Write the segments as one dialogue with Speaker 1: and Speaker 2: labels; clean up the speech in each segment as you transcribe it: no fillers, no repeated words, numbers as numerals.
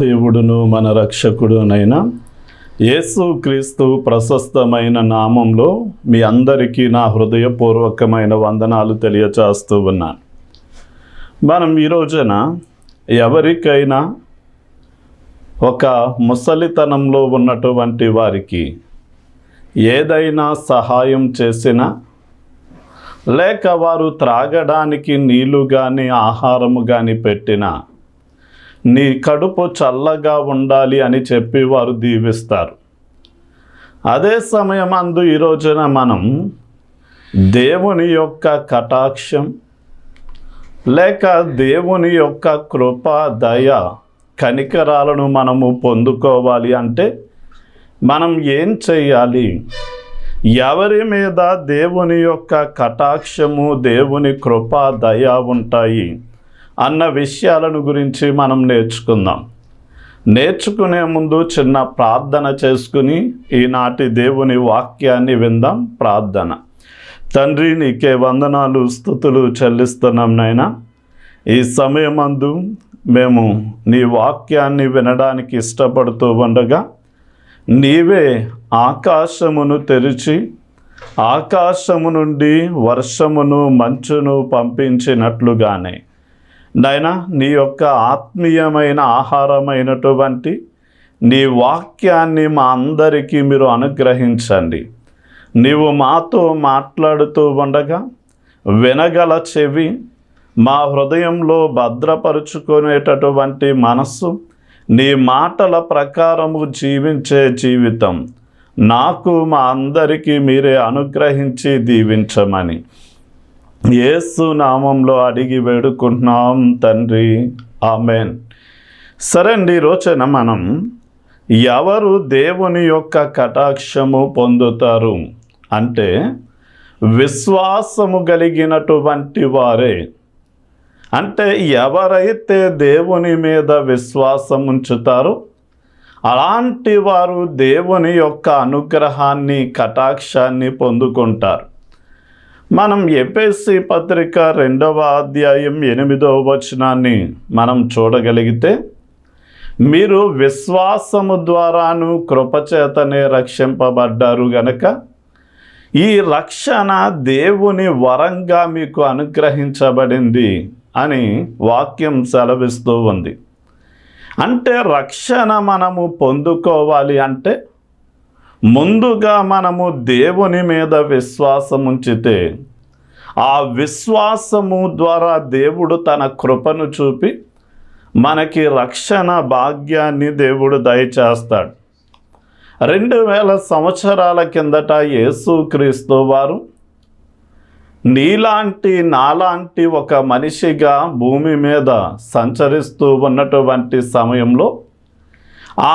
Speaker 1: దేవుడును మన రక్షకుడునైన యేసుక్రీస్తు ప్రశస్తమైన నామంలో మీ అందరికీ నా హృదయపూర్వకమైన వందనాలు తెలియచేస్తూ ఉన్నాను. మనం ఈ రోజున ఎవరికైనా ఒక ముసలితనంలో ఉన్నటువంటి వారికి ఏదైనా సహాయం చేసినా, లేక వారు త్రాగడానికి నీళ్లు కానీ ఆహారము కానీ పెట్టినా, నీ కడుపు చల్లగా ఉండాలి అని చెప్పి వారు దీవిస్తారు. అదే సమయమందు ఈ రోజున మనం దేవుని యొక్క కటాక్షం లేక దేవుని యొక్క కృప, దయ, కనికరాలను మనము పొందుకోవాలి అంటే మనం ఏం చేయాలి? ఎవరి మీద దేవుని యొక్క కటాక్షము, దేవుని కృప, దయ ఉంటాయి అన్న విషయాలను గురించి మనం నేర్చుకుందాం. నేర్చుకునే ముందు చిన్న ప్రార్థన చేసుకుని ఈనాటి దేవుని వాక్యాన్ని విందాం. ప్రార్థన. తండ్రి, నీకే వందనాలు, స్తుతులు చెల్లిస్తున్నాం నాయనా. ఈ సమయమందు మేము నీ వాక్యాన్ని వినడానికి ఇష్టపడుతూ ఉండగా నీవే ఆకాశమును తెరిచి ఆకాశము నుండి వర్షమును మంచును పంపించినట్లుగానే నాయనా, నీ యొక్క ఆత్మీయమైన ఆహారమైనటువంటి నీ వాక్యాన్ని మా అందరికీ మీరు అనుగ్రహించండి. నీవు మాతో మాట్లాడుతూ ఉండగా వినగల చెవి, మా హృదయంలో భద్రపరుచుకునేటటువంటి మనస్సు, నీ మాటల ప్రకారము జీవించే జీవితం నాకు, మా అందరికీ మీరే అనుగ్రహించి దీవించమని యేసు నామంలో అడిగి వేడుకుంటున్నాం తండ్రి, ఆమెన్. సరే అండి, ఈ రోజున మనం ఎవరు దేవుని యొక్క కటాక్షము పొందుతారు అంటే విశ్వాసము కలిగినటువంటి వారే. అంటే ఎవరైతే దేవుని మీద విశ్వాసం ఉంచుతారో అలాంటి వారు దేవుని యొక్క అనుగ్రహాన్ని, కటాక్షాన్ని పొందుకుంటారు. మనం ఎఫెసీ పత్రిక 2వ అధ్యాయం 8వ వచనాన్ని మనం చూడగలిగితే, మీరు విశ్వాసము ద్వారాను కృపచేతనే రక్షింపబడ్డారు గనక ఈ రక్షణ దేవుని వరంగా మీకు అనుగ్రహించబడింది అని వాక్యం సెలవిస్తూ ఉంది. అంటే రక్షణ మనము పొందుకోవాలి అంటే ముందుగా మనము దేవుని మీద విశ్వాసం ఉంచితే ఆ విశ్వాసము ద్వారా దేవుడు తన కృపను చూపి మనకి రక్షణ భాగ్యాన్ని దేవుడు దయచేస్తాడు. 2000 సంవత్సరాల కిందట యేసుక్రీస్తు వారు నీలాంటి, నాలాంటి ఒక మనిషిగా భూమి మీద సంచరిస్తూ ఉన్నటువంటి సమయంలో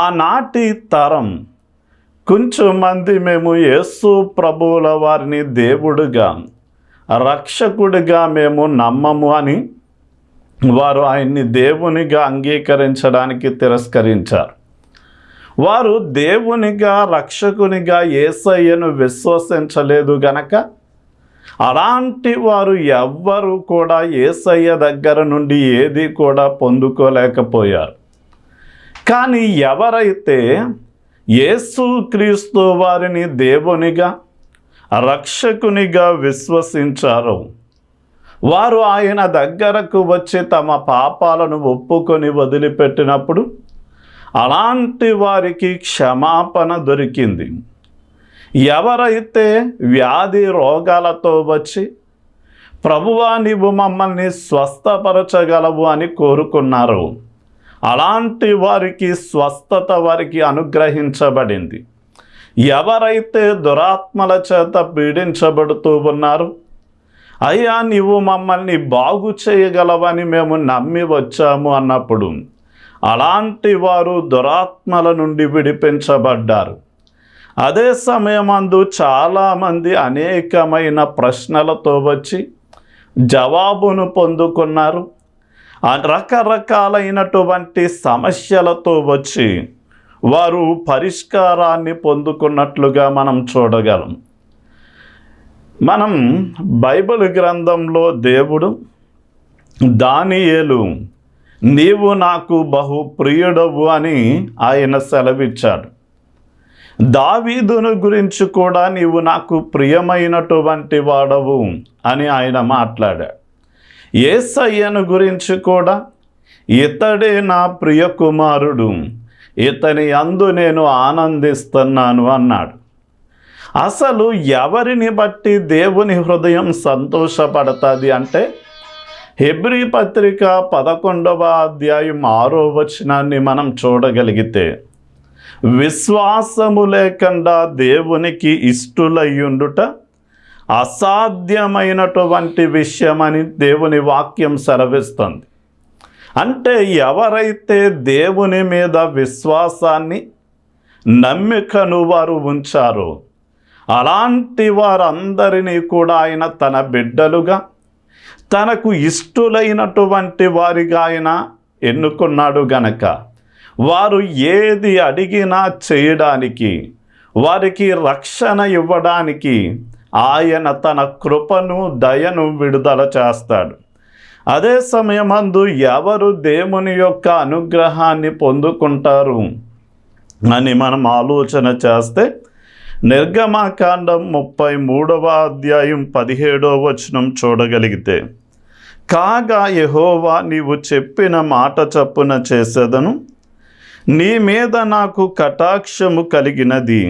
Speaker 1: ఆనాటి తరం కొంచెం మంది మేము యేసు ప్రభువుల వారిని దేవుడుగా, రక్షకుడిగా మేము నమ్మము అని వారు ఆయన్ని దేవునిగా అంగీకరించడానికి తిరస్కరించారు. వారు దేవునిగా, రక్షకునిగా యేసయ్యను విశ్వసించలేదు గనక అలాంటి వారు ఎవ్వరూ కూడా యేసయ్య దగ్గర నుండి ఏది కూడా పొందుకోలేకపోయారు. కానీ ఎవరైతే యేసుక్రీస్తు వారిని దేవునిగా, రక్షకునిగా విశ్వసించారో వారు ఆయన దగ్గరకు వచ్చి తమ పాపాలను ఒప్పుకొని వదిలిపెట్టినప్పుడు అలాంటి వారికి క్షమాపణ దొరికింది. ఎవరైతే వ్యాధి రోగాలతో వచ్చి ప్రభువా నీవు మమ్మల్ని స్వస్థపరచగలవు అని కోరుకున్నారో అలాంటి వారికి స్వస్థత వారికి అనుగ్రహించబడింది. ఎవరైతే దురాత్మల చేత పీడించబడుతూ ఉన్నారో, అయ్యా నీవు మమ్మల్ని బాగు చేయగలవని మేము నమ్మి వచ్చాము అన్నప్పుడు అలాంటి వారు దురాత్మల నుండి విడిపించబడ్డారు. అదే సమయమందు చాలామంది అనేకమైన ప్రశ్నలతో వచ్చి జవాబును పొందుకున్నారు. రకరకాలైనటువంటి సమస్యలతో వచ్చి వారు పరిష్కారాన్ని పొందుకున్నట్లుగా మనం చూడగలం. మనం బైబిల్ గ్రంథంలో దేవుడు దానియేలు నీవు నాకు బహు ప్రియుడవు అని ఆయన సెలవిచ్చాడు. దావీదును గురించి కూడా నీవు నాకు ప్రియమైనటువంటి వాడవు అని ఆయన మాట్లాడాడు. యేసయ్యను గురించి కూడా ఇతడే నా ప్రియ కుమారుడు, ఇతని యందు నేను ఆనందిస్తున్నాను అన్నాడు. అసలు ఎవరిని బట్టి దేవుని హృదయం సంతోషపడుతుంది అంటే హెబ్రీ పత్రిక 11వ అధ్యాయం 6వ వచనాన్ని మనం చూడగలిగితే, విశ్వాసము లేకుండా దేవునికి ఇష్టులయ్యుండుట అసాధ్యమైనటువంటి విషయమని దేవుని వాక్యం సెలవిస్తుంది. అంటే ఎవరైతే దేవుని మీద విశ్వాసాన్ని నమ్మికను వారు ఉంచారో అలాంటి వారందరినీ కూడా ఆయన తన బిడ్డలుగా, తనకు ఇష్టులైనటువంటి వారిగా ఆయన ఎన్నుకున్నాడు గనక వారు ఏది అడిగినా చేయడానికి, వారికి రక్షణ ఇవ్వడానికి ఆయన తన కృపను దయను విడుదల చేస్తాడు. అదే సమయమందు ఎవరు దేవుని యొక్క అనుగ్రహాన్ని పొందుకుంటారు అని మనం ఆలోచన చేస్తే, నిర్గమకాండం 33వ అధ్యాయం 17వ వచనం చూడగలిగితే, కాగా యెహోవా నీవు చెప్పిన మాట చొప్పున చేసేదను, నీ మీద నాకు కటాక్షము కలిగినది,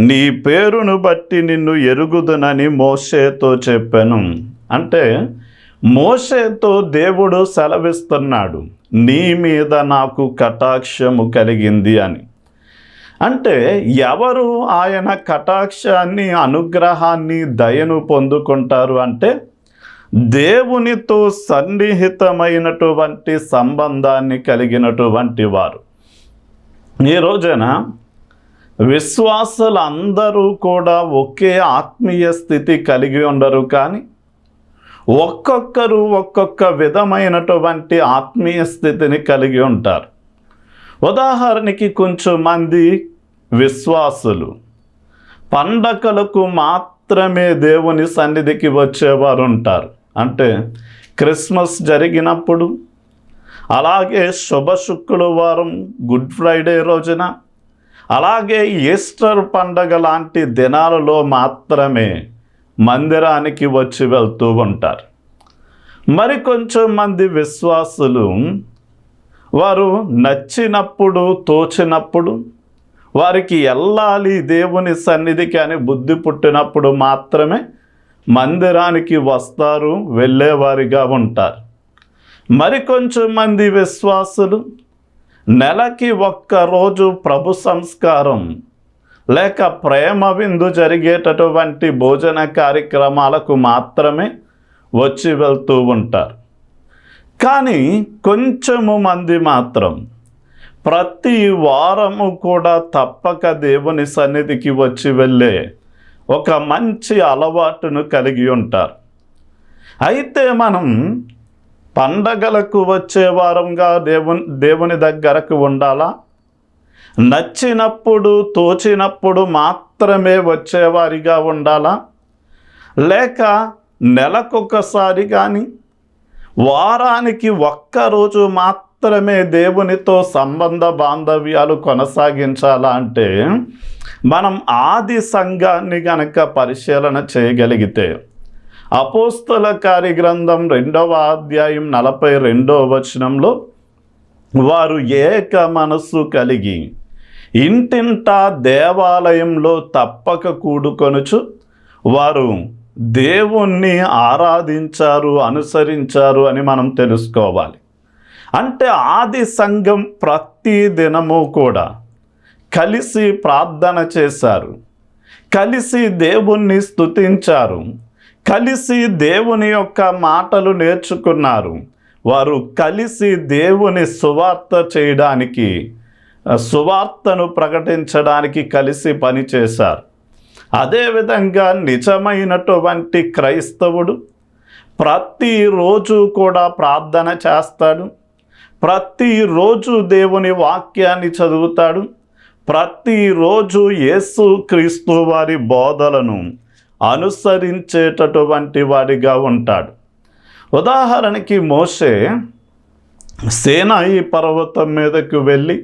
Speaker 1: నీ పేరును బట్టి నిన్ను ఎరుగుదునని మోషేతో చెప్పాను. అంటే మోషేతో దేవుడు సెలవిస్తున్నాడు, నీ మీద నాకు కటాక్షము కలిగింది అని. అంటే ఎవరు ఆయన కటాక్షాన్ని, అనుగ్రహాన్ని, దయను పొందుకుంటారు అంటే దేవునితో సన్నిహితమైనటువంటి సంబంధాన్ని కలిగినటువంటి వారు. ఈ రోజున విశ్వాసులందరూ కూడా ఒకే ఆత్మీయ స్థితి కలిగి ఉండరు, కానీ ఒక్కొక్కరు ఒక్కొక్క విధమైనటువంటి ఆత్మీయ స్థితిని కలిగి ఉంటారు. ఉదాహరణకి కొంచెం మంది విశ్వాసులు పండగలకు మాత్రమే దేవుని సన్నిధికి వచ్చేవారు ఉంటారు. అంటే క్రిస్మస్ జరిగినప్పుడు, అలాగే శుభ శుక్రవారం, గుడ్ ఫ్రైడే రోజున, అలాగే ఈస్టర్ పండగ లాంటి దినాలలో మాత్రమే మందిరానికి వచ్చి వెళ్తూ ఉంటారు. మరికొంచెం మంది విశ్వాసులు వారు నచ్చినప్పుడు, తోచినప్పుడు, వారికి వెళ్ళాలి దేవుని సన్నిధికి అని బుద్ధి పుట్టినప్పుడు మాత్రమే మందిరానికి వస్తారు, వెళ్ళేవారిగా ఉంటారు. మరికొంచెం మంది విశ్వాసులు నెలకి ఒక్కరోజు ప్రభు సంస్కారం లేక ప్రేమ విందు జరిగేటటువంటి భోజన కార్యక్రమాలకు మాత్రమే వచ్చి వెళ్తూ ఉంటారు. కానీ కొంచెము మంది మాత్రం ప్రతి వారము కూడా తప్పక దేవుని సన్నిధికి వచ్చి వెళ్ళే ఒక మంచి అలవాటును కలిగి ఉంటారు. అయితే మనం పండగలకు వచ్చే వారంగా దేవుని దగ్గరకు ఉండాలా? నచ్చినప్పుడు, తోచినప్పుడు మాత్రమే వచ్చేవారిగా ఉండాలా? లేక నెలకొకసారి కానీ వారానికి ఒక్కరోజు మాత్రమే దేవునితో సంబంధ బాంధవ్యాలు కొనసాగించాలా అంటే మనం ఆది సంఘాన్ని గనక పరిశీలన చేయగలిగితే, అపోస్తల కార్యగ్రంథం 2వ అధ్యాయం 42వ వచనంలో, వారు ఏక మనస్సు కలిగి ఇంటింటా దేవాలయంలో తప్పక కూడుకొనుచు వారు దేవుణ్ణి ఆరాధించారు, అనుసరించారు అని మనం తెలుసుకోవాలి. అంటే ఆది సంఘం ప్రతి దినము కూడా కలిసి ప్రార్థన చేశారు, కలిసి దేవుణ్ణి స్తుతించారు, కలిసి దేవుని యొక్క మాటలు నేర్చుకున్నారు. వారు కలిసి దేవుని సువార్త చేయడానికి, సువార్తను ప్రకటించడానికి కలిసి పనిచేశారు. అదేవిధంగా నిజమైనటువంటి క్రైస్తవుడు ప్రతిరోజు కూడా ప్రార్థన చేస్తాడు, ప్రతిరోజు దేవుని వాక్యాన్ని చదువుతాడు, ప్రతిరోజు యేసుక్రీస్తు వారి బోధలను అనుసరించేటటువంటి వాడిగా ఉంటాడు. ఉదాహరణకి మోషే సీనాయి పర్వతం మీదకు వెళ్ళి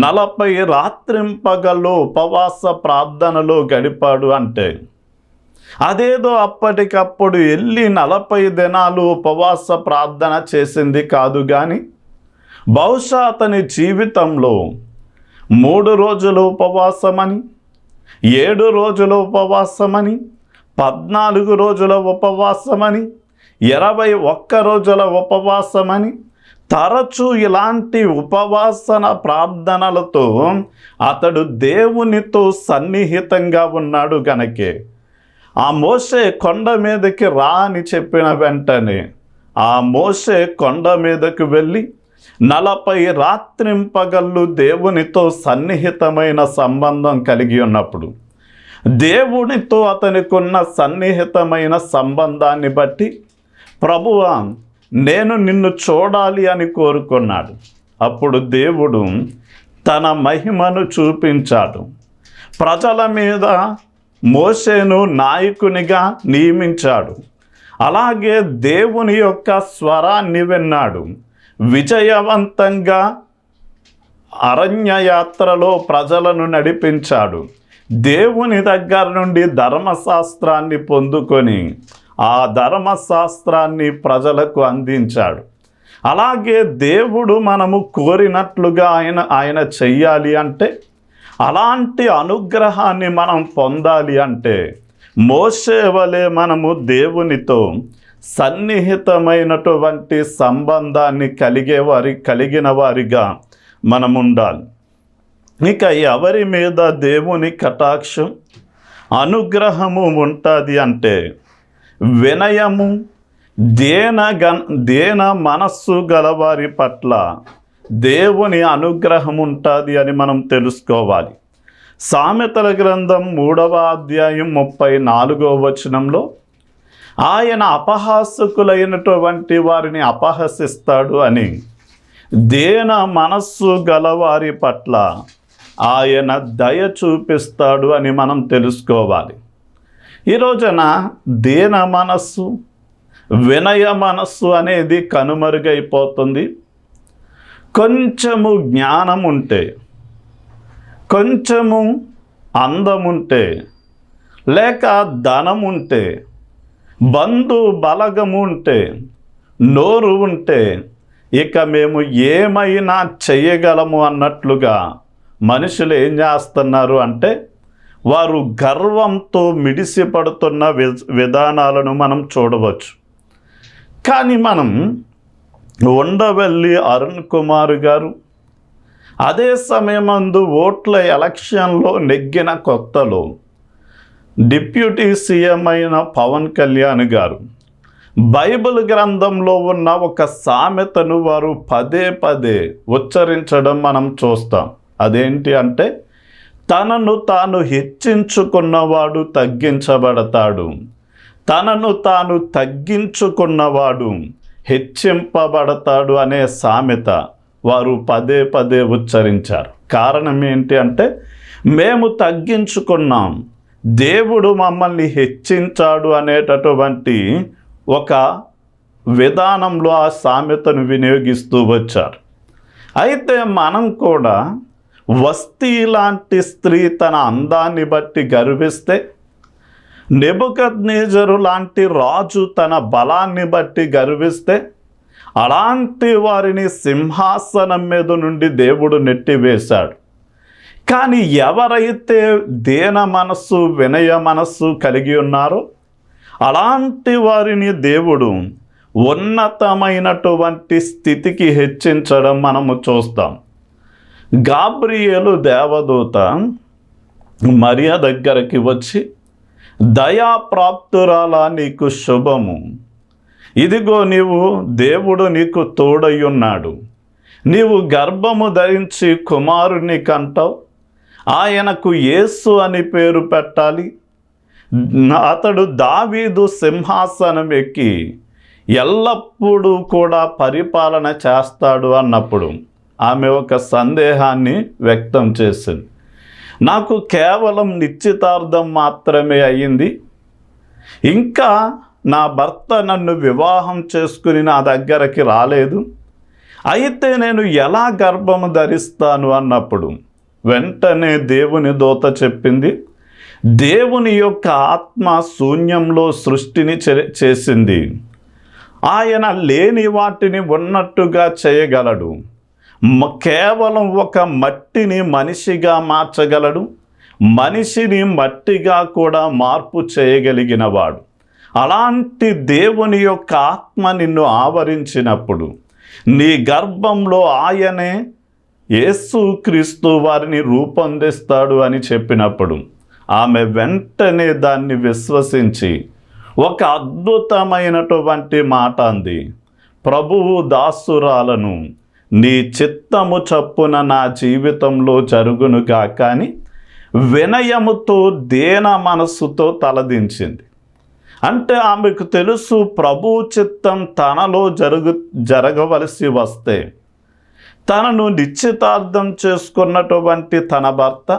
Speaker 1: 40 రాత్రింపగలు ఉపవాస ప్రార్థనలో గడిపాడు అంటే అదేదో అప్పటికప్పుడు వెళ్ళి 40 దినాలు ఉపవాస ప్రార్థన చేసింది కాదు, కానీ బహుశా అతని జీవితంలో 3 రోజుల ఉపవాసమని, 7 రోజుల ఉపవాసమని, 14 రోజుల ఉపవాసమని, 21 రోజుల ఉపవాసమని, తరచూ ఇలాంటి ఉపవాసన ప్రార్థనలతో అతడు దేవునితో సన్నిహితంగా ఉన్నాడు గనకే ఆ మోషే కొండ మీదకి రా అని చెప్పిన వెంటనే ఆ మోషే కొండ మీదకు వెళ్ళి 40 రాత్రింపగళ్ళు దేవునితో సన్నిహితమైన సంబంధం కలిగి ఉన్నప్పుడు, దేవునితో అతనికున్న సన్నిహితమైన సంబంధాన్ని బట్టి ప్రభువా నేను నిన్ను చూడాలి అని కోరుకున్నాడు. అప్పుడు దేవుడు తన మహిమను చూపించాడు. ప్రజల మీద మోషేను నాయకునిగా నియమించాడు. అలాగే దేవుని యొక్క స్వరాన్ని విన్నాడు. విజయవంతంగా అరణ్యయాత్రలో ప్రజలను నడిపించాడు. దేవుని దగ్గర నుండి ధర్మశాస్త్రాన్ని పొందుకొని ఆ ధర్మశాస్త్రాన్ని ప్రజలకు అందించాడు. అలాగే దేవుడు మనము కోరినట్లుగా ఆయన చెయ్యాలి అంటే, అలాంటి అనుగ్రహాన్ని మనం పొందాలి అంటే మోషే వలె మనము దేవునితో సన్నిహితమైనటువంటి సంబంధాన్ని కలిగిన వారిగా మనం ఉండాలి. ఇక ఎవరి మీద దేవుని కటాక్షం అనుగ్రహము ఉంటుంది అంటే వినయము, దేన మనస్సు గలవారి పట్ల దేవుని అనుగ్రహం ఉంటుంది అని మనం తెలుసుకోవాలి. సామెతల గ్రంథం 3వ అధ్యాయం 34వ వచనంలో ఆయన అపహాసకులైనటువంటి వారిని అపహసిస్తాడు అని, దేన మనస్సు గలవారి పట్ల ఆయన దయ చూపిస్తాడు అని మనం తెలుసుకోవాలి. ఈ రోజున దీన మనస్సు, వినయ మనస్సు అనేది కనుమరుగైపోతుంది. కొంచెము జ్ఞానం ఉంటే, కొంచెము అందముంటే, లేక ధనం ఉంటే, బంధు బలగము ఉంటే, నోరు ఉంటే ఇక మేము ఏమైనా చేయగలము అన్నట్లుగా మనుషులు ఏం చేస్తున్నారు అంటే వారు గర్వంతో మిడిసిపడుతున్న విధానాలను మనం చూడవచ్చు. కానీ మనం ఉండవల్లి అరుణ్ కుమార్ గారు అదే సమయమందు ఓట్ల ఎలక్షన్లో నెగ్గిన కొత్తలో డిప్యూటీ సీఎం అయిన పవన్ కళ్యాణ్ గారు బైబిల్ గ్రంథంలో ఉన్న ఒక సామెతను వారు పదే పదే ఉచ్చరించడం మనం చూస్తాం. అదేంటి అంటే, తనను తాను హెచ్చించుకున్నవాడు తగ్గించబడతాడు, తనను తాను తగ్గించుకున్నవాడు హెచ్చింపబడతాడు అనే సామెత వారు పదే పదే ఉచ్చరించారు. కారణం ఏంటి అంటే, మేము తగ్గించుకున్నాం, దేవుడు మమ్మల్ని హెచ్చించాడు అనేటటువంటి ఒక విధానంలో ఆ సామెతను వినియోగిస్తూ వచ్చారు. అయితే మనం కూడా వస్తీ లాంటి స్త్రీ తన అందాన్ని బట్టి గర్విస్తే, నెబుకద్నెజరు లాంటి రాజు తన బలాన్ని బట్టి గర్విస్తే, అలాంటి వారిని సింహాసనం మీద నుండి దేవుడు నెట్టివేశాడు. కానీ ఎవరైతే దీన మనస్సు, వినయ మనస్సు కలిగి ఉన్నారో అలాంటి వారిని దేవుడు ఉన్నతమైనటువంటి స్థితికి హెచ్చించడం మనము చూస్తాం. గాబ్రియేలు దేవదూత మరియ దగ్గరికి వచ్చి, దయాప్రాప్తురాలా నీకు శుభము, ఇదిగో దేవుడు నీకు తోడయ్యున్నాడు, నీవు గర్భము ధరించి కుమారుని కంటావు, ఆయనకు యేసు అని పేరు పెట్టాలి, అతడు దావీదు సింహాసనం ఎక్కి ఎల్లప్పుడూ కూడా పరిపాలన చేస్తాడు అన్నప్పుడు ఆమె ఒక సందేహాన్ని వ్యక్తం చేసింది. నాకు కేవలం నిశ్చితార్థం మాత్రమే అయ్యింది, ఇంకా నా భర్త నన్ను వివాహం చేసుకుని నా దగ్గరికి రాలేదు, అయితే నేను ఎలా గర్భము ధరిస్తాను అన్నప్పుడు వెంటనే దేవుని దూత చెప్పింది, దేవుని యొక్క ఆత్మ శూన్యంలో సృష్టిని చేసింది. ఆయన లేని వాటిని ఉన్నట్టుగా చేయగలడు. కేవలం ఒక మట్టిని మనిషిగా మార్చగలడు. మనిషిని మట్టిగా కూడా మార్పు చేయగలిగినవాడు. అలాంటి దేవుని యొక్క ఆత్మ నిన్ను ఆవరించినప్పుడు నీ గర్భంలో ఆయనే యేసుక్రీస్తు వారిని రూపొందిస్తాడు అని చెప్పినప్పుడు ఆమె వెంటనే దాన్ని విశ్వసించి ఒక అద్భుతమైనటువంటి మాట అంది, ప్రభువు దాసురాలను, నీ చిత్తము చప్పున నా జీవితంలో జరుగునుగా. కానీ వినయముతో దేన మనస్సుతో తలదించింది. అంటే ఆమెకు తెలుసు ప్రభు చిత్తం తనలో జరగవలసి వస్తే తనను నిశ్చితార్థం చేసుకున్నటువంటి తన భర్త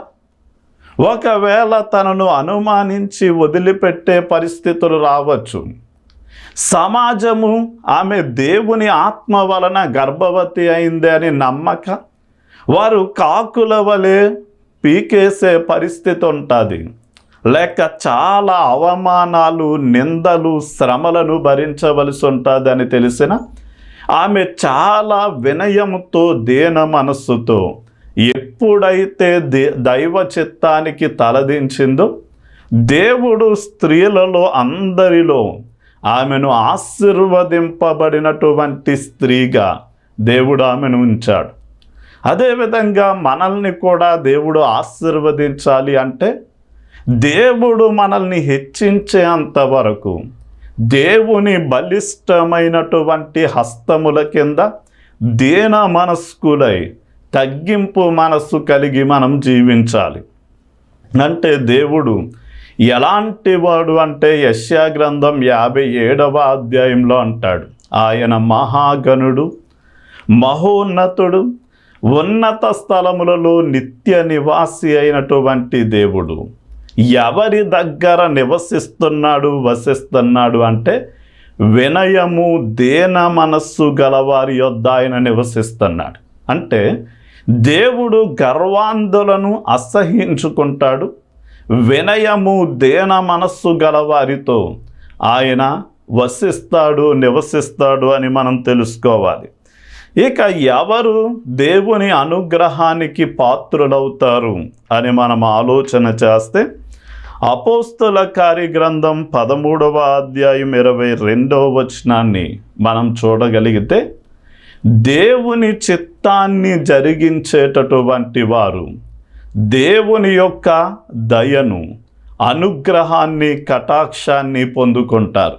Speaker 1: ఒకవేళ తనను అనుమానించి వదిలిపెట్టే పరిస్థితులు రావచ్చు. సమాజము ఆమె దేవుని ఆత్మ వలన గర్భవతి అయింది అని నమ్మక వారు కాకుల వలె పీకేసే పరిస్థితి ఉంటుంది. లేక చాలా అవమానాలు, నిందలు, శ్రమలను భరించవలసి ఉంటుంది అని తెలిసిన ఆమె చాలా వినయముతో దేన మనస్సుతో ఎప్పుడైతే దైవ చిత్తానికి తలదించిందో దేవుడు స్త్రీలలో అందరిలో ఆమెను ఆశీర్వదింపబడినటువంటి స్త్రీగా దేవుడు ఆమెను ఉంచాడు. అదేవిధంగా మనల్ని కూడా దేవుడు ఆశీర్వదించాలి అంటే దేవుడు మనల్ని హెచ్చించేంత వరకు దేవుని బలిష్టమైనటువంటి హస్తముల కింద దీన మనస్కులై తగ్గింపు మనస్సు కలిగి మనం జీవించాలి. అంటే దేవుడు ఎలాంటి వాడు అంటే యెషయా గ్రంథం 57వ అధ్యాయంలో అంటాడు, ఆయన మహాగణుడు, మహోన్నతుడు, ఉన్నత స్థలములలో నిత్య నివాసి అయినటువంటి దేవుడు. ఎవరి దగ్గర నివసిస్తున్నాడు, వసిస్తున్నాడు అంటే వినయము దేన మనస్సు గలవారి యొద్ద ఆయన నివసిస్తున్నాడు. అంటే దేవుడు గర్వాంధులను అసహ్యించుకుంటాడు. వినయము దేన మనస్సు గలవారితో ఆయన వసిస్తాడు, నివసిస్తాడు అని మనం తెలుసుకోవాలి. ఇక ఎవరు దేవుని అనుగ్రహానికి పాత్రులవుతారు అని మనం ఆలోచన చేస్తే అపోస్తల కార్యగ్రంథం 13వ అధ్యాయం 22వ వచనాన్ని మనం చూడగలిగితే దేవుని చిత్తాన్ని జరిగించేటటువంటి వారు దేవుని యొక్క దయను, అనుగ్రహాన్ని, కటాక్షాన్ని పొందుకుంటారు.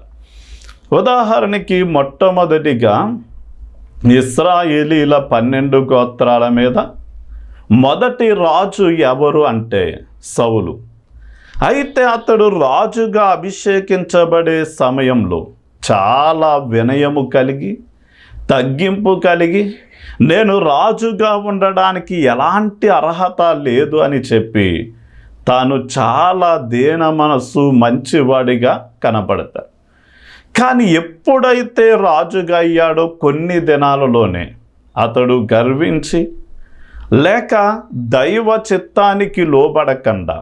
Speaker 1: ఉదాహరణకి మొట్టమొదటిగా ఇశ్రాయేలీల 12 గోత్రాల మీద మొదటి రాజు ఎవరు అంటే సౌలు. అయితే అతడు రాజుగా అభిషేకించబడే సమయంలో చాలా వినయము కలిగి, తగ్గింపు కలిగి, నేను రాజుగా ఉండడానికి ఎలాంటి అర్హత లేదు అని చెప్పి తాను చాలా దీన మనస్సు, మంచివాడిగా కనపడతాడు. కానీ ఎప్పుడైతే రాజుగా అయ్యాడో కొన్ని దినాలలోనే అతడు గర్వించి లేక దైవ చిత్తానికి లోబడకుండా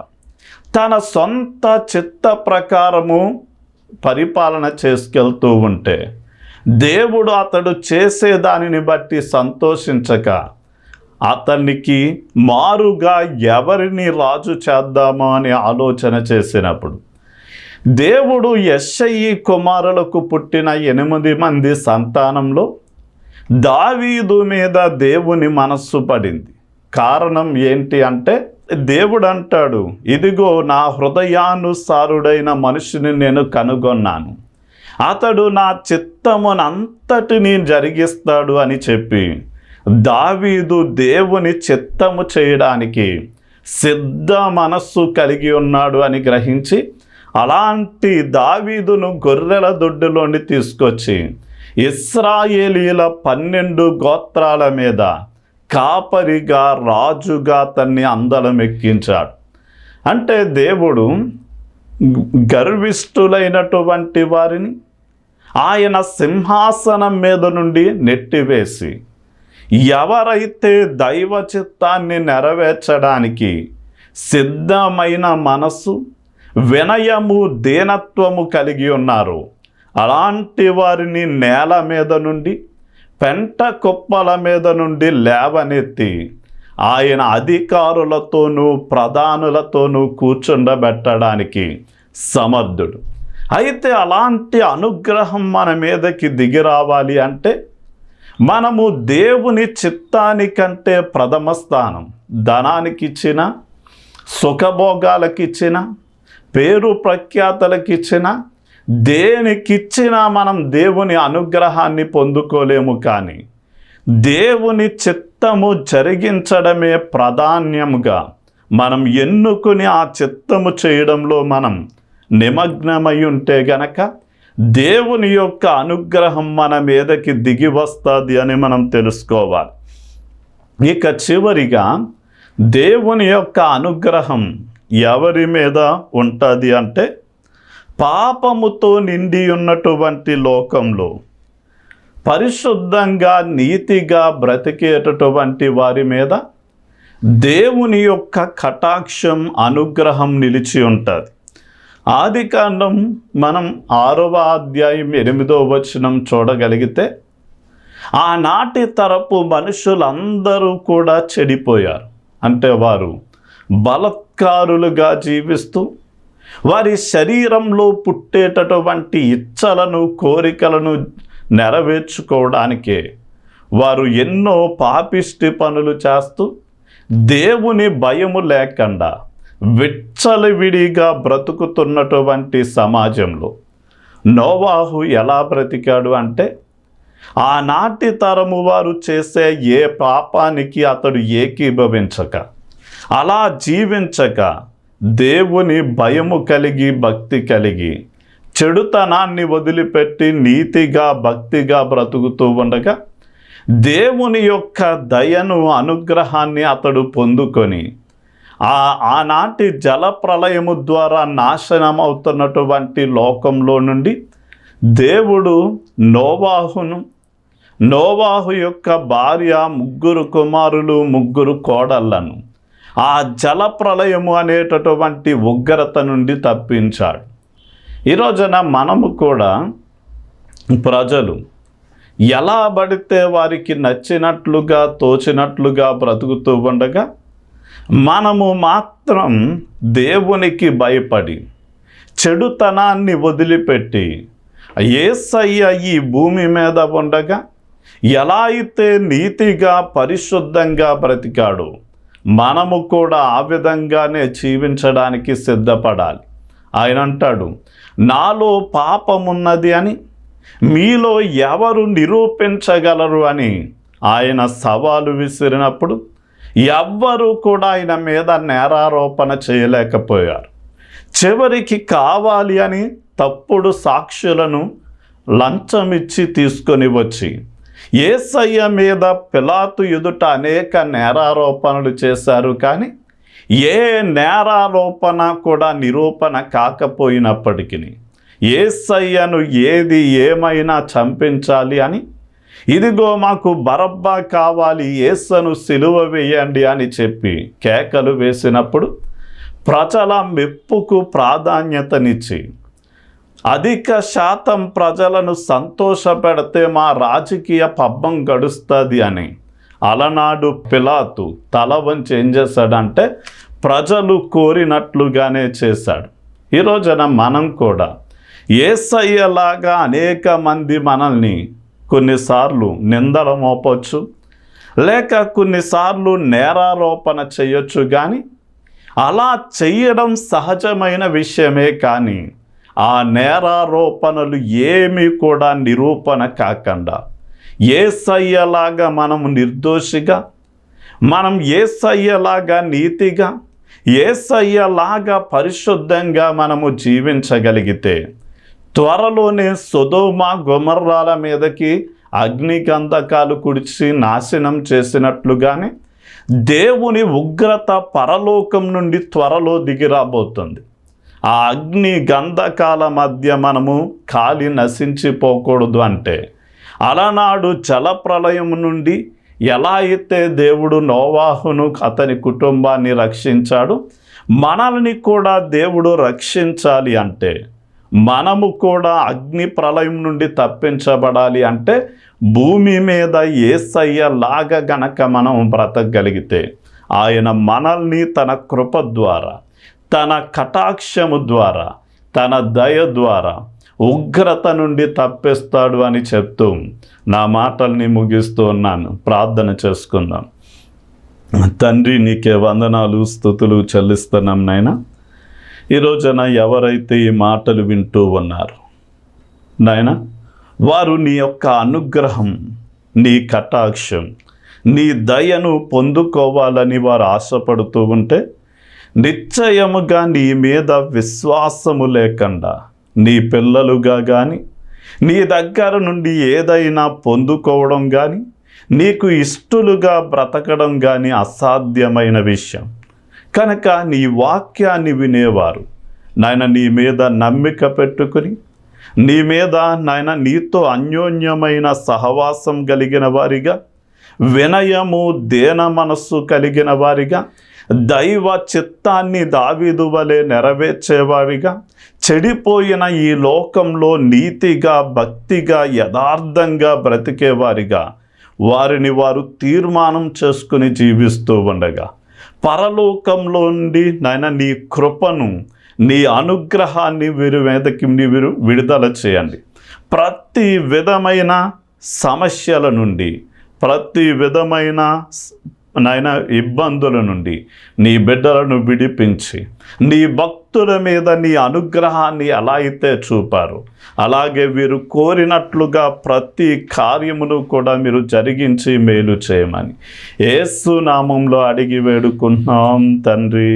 Speaker 1: తన సొంత చిత్త ప్రకారము పరిపాలన చేసుకెళ్తూ ఉంటే దేవుడు అతడు చేసేదానిని బట్టి సంతోషించక అతనికి మారుగా ఎవరిని రాజు చేద్దామో అని ఆలోచన చేసినప్పుడు దేవుడు యెష్షయి కుమారులకు పుట్టిన 8 మంది సంతానంలో దావీదు మీద దేవుని మనస్సు పడింది. కారణం ఏంటి అంటే దేవుడు అంటాడు, ఇదిగో నా హృదయానుసారుడైన మనిషిని నేను కనుగొన్నాను, అతడు నా చిత్తమునంతటిని జరిగిస్తాడు అని చెప్పి దావీదు దేవుని చిత్తము చేయడానికి సిద్ధ మనస్సు కలిగి ఉన్నాడు అని గ్రహించి అలాంటి దావీదును గొర్రెల దొడ్డులోని తీసుకొచ్చి ఇశ్రాయేలీల 12 గోత్రాల మీద కాపరిగా, రాజుగా తన్ని అందలమెక్కించాడు. అంటే దేవుడు గర్విష్ఠులైనటువంటి వారిని ఆయన సింహాసనం మీద నుండి నెట్టివేసి ఎవరైతే దైవ చిత్తాన్ని నెరవేర్చడానికి సిద్ధమైన మనసు, వినయము, దీనత్వము కలిగి ఉన్నారు, అలాంటి వారిని నేల మీద నుండి, పెంట కుప్పల మీద నుండి లేవనెత్తి ఆయన అధికారులతోనూ ప్రధానులతోనూ కూర్చుండబెట్టడానికి సమర్థుడు. అయితే అలాంటి అనుగ్రహం మన మీదకి దిగి రావాలి అంటే మనము దేవుని చిత్తానికంటే ప్రథమ స్థానం, ధనానికిచ్చిన, సుఖభోగాలకిచ్చిన, పేరు ప్రఖ్యాతలకిచ్చిన, దేనికిచ్చినా మనం దేవుని అనుగ్రహాన్ని పొందుకోలేము. కానీ దేవుని చిత్తము జరిగించడమే ప్రాధాన్యముగా మనం ఎన్నుకుని ఆ చిత్తము చేయడంలో మనం నిమగ్నమై ఉంటే గనక దేవుని యొక్క అనుగ్రహం మన మీదకి దిగి వస్తుంది అని మనం తెలుసుకోవాలి. ఇక చివరిగా దేవుని యొక్క అనుగ్రహం ఎవరి మీద ఉంటుంది అంటే పాపముతో నిండి ఉన్నటువంటి లోకంలో పరిశుద్ధంగా నీతిగా బ్రతికేటటువంటి వారి మీద దేవుని యొక్క కటాక్షం, అనుగ్రహం నిలిచి ఉంటుంది. ఆదికాండం మనం 6వ అధ్యాయం 8వ వచనం చూడగలిగితే ఆనాటి తరపు మనుషులందరూ కూడా చెడిపోయారు. అంటే వారు బలత్కారులుగా జీవిస్తూ వారి శరీరంలో పుట్టేటటువంటి ఇచ్చలను, కోరికలను నెరవేర్చుకోవడానికే వారు ఎన్నో పాపిష్టి పనులు చేస్తూ దేవుని భయము లేకుండా విచ్చలవిడిగా బ్రతుకుతున్నటువంటి సమాజంలో నోవాహు ఎలా బ్రతికాడు అంటే ఆనాటి తరము వారు చేసే ఏ పాపానికి అతడు ఏకీభవించక, అలా జీవించక, దేవుని భయము కలిగి, భక్తి కలిగి, చెడుతనాన్ని వదిలిపెట్టి నీతిగా, భక్తిగా బ్రతుకుతూ ఉండగా దేవుని యొక్క దయను, అనుగ్రహాన్ని అతడు పొందుకొని ఆనాటి జలప్రళయము ద్వారా నాశనం అవుతున్నటువంటి లోకంలో నుండి దేవుడు నోవాహు యొక్క భార్య, 3 కుమారులు, 3 కోడళ్లను ఆ జలప్రళయము అనేటటువంటి ఉగ్రత నుండి తప్పించాడు. ఈరోజున మనము కూడా ప్రజలు ఎలా పడితే వారికి నచ్చినట్లుగా, తోచినట్లుగా బ్రతుకుతూ ఉండగా మనము మాత్రం దేవునికి భయపడి చెడుతనాన్ని వదిలిపెట్టి యేసయ్య ఈ భూమి మీద ఉండగా ఎలా అయితే నీతిగా, పరిశుద్ధంగా బ్రతికాడో మనము కూడా ఆ విధంగానే జీవించడానికి సిద్ధపడాలి. ఆయన అంటాడు, నాలో పాపమున్నది అని మీలో ఎవరు నిరూపించగలరు అని ఆయన సవాలు విసిరినప్పుడు ఎవ్వరూ కూడా ఆయన మీద నేరారోపణ చేయలేకపోయారు. చివరికి కావాలి అని తప్పుడు సాక్షులను లంచమిచ్చి తీసుకొని వచ్చి యేసయ్య మీద పిలాతు ఎదుట అనేక నేరారోపణలు చేశారు. కానీ ఏ నేరారోపణ కూడా నిరూపణ కాకపోయినప్పటికీ యేసయ్యను ఏది ఏమైనా చంపించాలి అని, ఇదిగో మాకు బరబ్బా కావాలి, యేసును సిలువ వేయండి అని చెప్పి కేకలు వేసినప్పుడు ప్రజల మెప్పుకు ప్రాధాన్యతనిచ్చి అధిక శాతం ప్రజలను సంతోషపెడితే మా రాజకీయ పబ్బం గడుస్తుంది అని అలనాడు పిలాతు తల వంచి ఏం చేశాడంటే ప్రజలు కోరినట్లుగానే చేశాడు. ఈరోజున మనం కూడా యేసయ్యలాగా అనేక మంది మనల్ని కొన్నిసార్లు నిందలు మోపొచ్చు, లేక కొన్నిసార్లు నేరారోపణ చేయొచ్చు. కానీ అలా చేయడం సహజమైన విషయమే. కానీ ఆ నేరారోపణలు ఏమీ కూడా నిరూపణ కాకుండా యేసయ్యలాగా మనం నిర్దోషిగా, మనం యేసయ్యలాగా నీతిగా, యేసయ్యలాగా పరిశుద్ధంగా మనము జీవించగలిగితే త్వరలోనే సొదొమ గొమొర్రాల మీదకి అగ్ని గంధకాలు కుడిచి నాశనం చేసినట్లుగానే దేవుని ఉగ్రత పరలోకం నుండి త్వరలో దిగిరాబోతుంది. ఆ అగ్ని గంధకాల మధ్య మనము కాలి నశించిపోకూడదు అంటే అలనాడు జలప్రళయం నుండి ఎలా అయితే దేవుడు నోవాహును అతని కుటుంబాన్ని రక్షించాడు, మనల్ని కూడా దేవుడు రక్షించాలి అంటే, మనము కూడా అగ్ని ప్రళయం నుండి తప్పించబడాలి అంటే, భూమి మీద యేసయ్య లాగా గనక మనం బ్రతకగలిగితే, ఆయన మనల్ని తన కృప ద్వారా, తన కటాక్షము ద్వారా, తన దయ ద్వారా ఉగ్రత నుండి తప్పిస్తాడు అని చెప్తూ నా మాటల్ని ముగిస్తూ ఉన్నాను. ప్రార్థన చేసుకుందాం. తండ్రి, నీకే వందనాలు, స్తుతులు చెల్లిస్తున్నాం నాయన. ఈరోజున ఎవరైతే ఈ మాటలు వింటూ ఉన్నారు నాయన, వారు నీ యొక్క అనుగ్రహం, నీ కటాక్షం, నీ దయను పొందుకోవాలని వారు ఆశపడుతూ ఉంటే, నిశ్చయముగా నీ మీద విశ్వాసము లేకుండా నీ పిల్లలుగా కానీ, నీ దగ్గర నుండి ఏదైనా పొందుకోవడం కానీ, నీకు ఇష్టలుగా బ్రతకడం కానీ అసాధ్యమైన విషయం. కనుక నీ వాక్యాన్ని వినేవారు నాయన నీ మీద నమ్మిక పెట్టుకుని, నీ మీద నాయన నీతో అన్యోన్యమైన సహవాసం కలిగిన వారిగా, వినయము దేన మనస్సు కలిగిన వారిగా, దైవ చిత్తాన్ని దావీదు వలె నెరవేర్చేవారిగా, చెడిపోయిన ఈ లోకంలో నీతిగా, భక్తిగా, యథార్థంగా బ్రతికేవారిగా వారిని వారు తీర్మానం చేసుకుని జీవిస్తూ ఉండగా, పరలోకంలో నుండి నాయన నీ కృపను, నీ అనుగ్రహాన్ని వీరి మీదకి మీరు విడుదల చేయండి. ప్రతి విధమైన సమస్యల నుండి, ప్రతి విధమైన నాయన ఇబ్బందుల నుండి నీ బిడ్డలను విడిపించి, నీ భక్తుల మీద నీ అనుగ్రహాన్ని ఎలా అయితే చూపారు, అలాగే వీరు కోరినట్లుగా ప్రతి కార్యమును కూడా మీరు జరిగించి మేలు చేయమని యేసు నామంలో అడిగి వేడుకుంటున్నాం తండ్రి.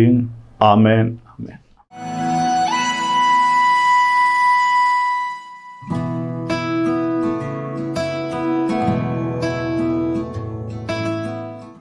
Speaker 1: ఆమెన్.